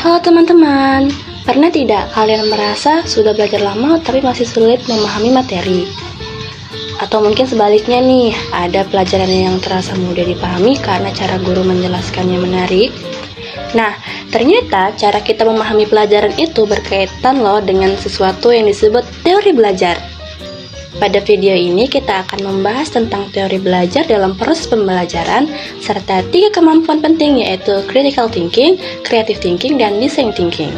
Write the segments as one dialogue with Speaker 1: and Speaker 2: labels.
Speaker 1: Halo teman-teman, pernah tidak kalian merasa sudah belajar lama tapi masih sulit memahami materi? Atau mungkin sebaliknya nih, ada pelajaran yang terasa mudah dipahami karena cara guru menjelaskannya menarik? Nah, ternyata cara kita memahami pelajaran itu berkaitan loh dengan sesuatu yang disebut teori belajar. Pada video ini kita akan membahas tentang teori belajar dalam proses pembelajaran serta 3 kemampuan penting yaitu critical thinking, creative thinking, dan design thinking.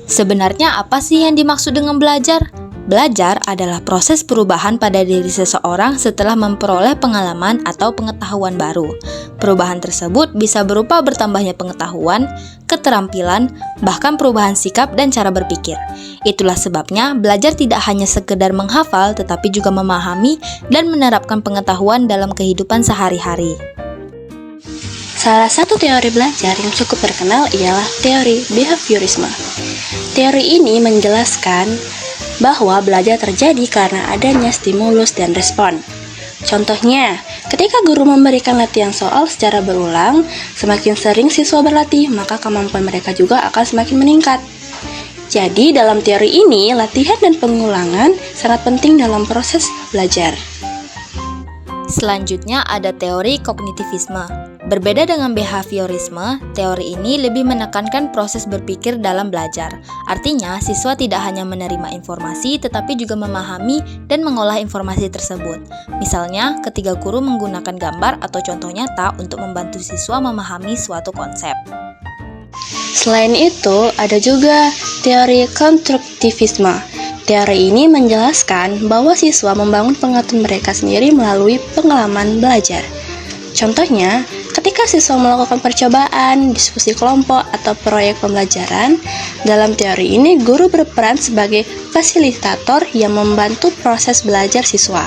Speaker 2: Sebenarnya apa sih yang dimaksud dengan belajar? Belajar adalah proses perubahan pada diri seseorang setelah memperoleh pengalaman atau pengetahuan baru. Perubahan tersebut bisa berupa bertambahnya pengetahuan, keterampilan, bahkan perubahan sikap dan cara berpikir. Itulah sebabnya belajar tidak hanya sekedar menghafal tetapi juga memahami dan menerapkan pengetahuan dalam kehidupan sehari-hari.
Speaker 1: Salah satu teori belajar yang cukup terkenal ialah teori behaviorisme. Teori ini menjelaskan bahwa belajar terjadi karena adanya stimulus dan respon. Contohnya, ketika guru memberikan latihan soal secara berulang, semakin sering siswa berlatih, maka kemampuan mereka juga akan semakin meningkat. Jadi, dalam teori ini, latihan dan pengulangan sangat penting dalam proses belajar.
Speaker 2: Selanjutnya ada teori kognitivisme. Berbeda dengan behaviorisme, teori ini lebih menekankan proses berpikir dalam belajar. Artinya, siswa tidak hanya menerima informasi tetapi juga memahami dan mengolah informasi tersebut. Misalnya, ketika guru menggunakan gambar atau contoh nyata untuk membantu siswa memahami suatu konsep.
Speaker 1: Selain itu, ada juga teori konstruktivisme. Teori ini menjelaskan bahwa siswa membangun pengetahuan mereka sendiri melalui pengalaman belajar. Contohnya, ketika siswa melakukan percobaan, diskusi kelompok, atau proyek pembelajaran, dalam teori ini guru berperan sebagai fasilitator yang membantu proses belajar siswa.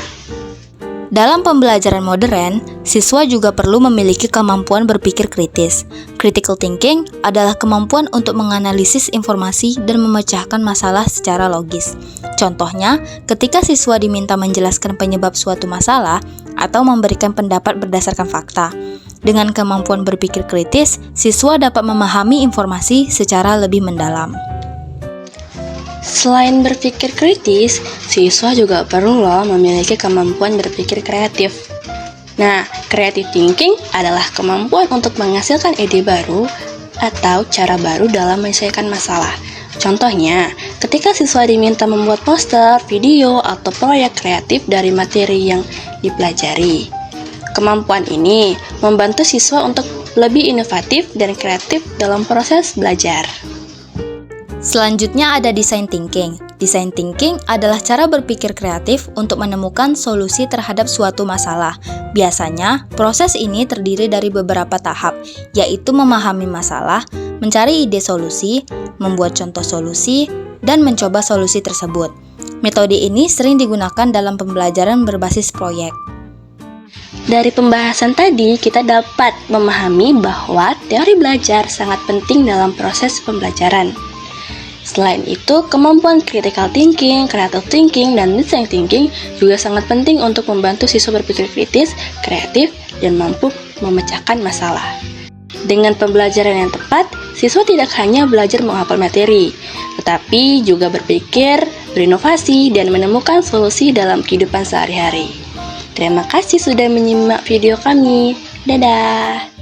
Speaker 2: Dalam pembelajaran modern, siswa juga perlu memiliki kemampuan berpikir kritis. Critical thinking adalah kemampuan untuk menganalisis informasi dan memecahkan masalah secara logis. Contohnya, ketika siswa diminta menjelaskan penyebab suatu masalah atau memberikan pendapat berdasarkan fakta. Dengan kemampuan berpikir kritis, siswa dapat memahami informasi secara lebih mendalam.
Speaker 1: Selain berpikir kritis, siswa juga perlu memiliki kemampuan berpikir kreatif. Nah, creative thinking adalah kemampuan untuk menghasilkan ide baru atau cara baru dalam menyelesaikan masalah. Contohnya, ketika siswa diminta membuat poster, video, atau proyek kreatif dari materi yang dipelajari. Kemampuan ini membantu siswa untuk lebih inovatif dan kreatif dalam proses belajar.
Speaker 2: Selanjutnya ada design thinking. Design thinking adalah cara berpikir kreatif untuk menemukan solusi terhadap suatu masalah. Biasanya, proses ini terdiri dari beberapa tahap, yaitu memahami masalah, mencari ide solusi, membuat contoh solusi, dan mencoba solusi tersebut. Metode ini sering digunakan dalam pembelajaran berbasis proyek.
Speaker 1: Dari pembahasan tadi, kita dapat memahami bahwa teori belajar sangat penting dalam proses pembelajaran. Selain itu, kemampuan critical thinking, creative thinking, dan design thinking juga sangat penting untuk membantu siswa berpikir kritis, kreatif, dan mampu memecahkan masalah. Dengan pembelajaran yang tepat, siswa tidak hanya belajar menghafal materi, tetapi juga berpikir, berinovasi, dan menemukan solusi dalam kehidupan sehari-hari. Terima kasih sudah menyimak video kami. Dadah!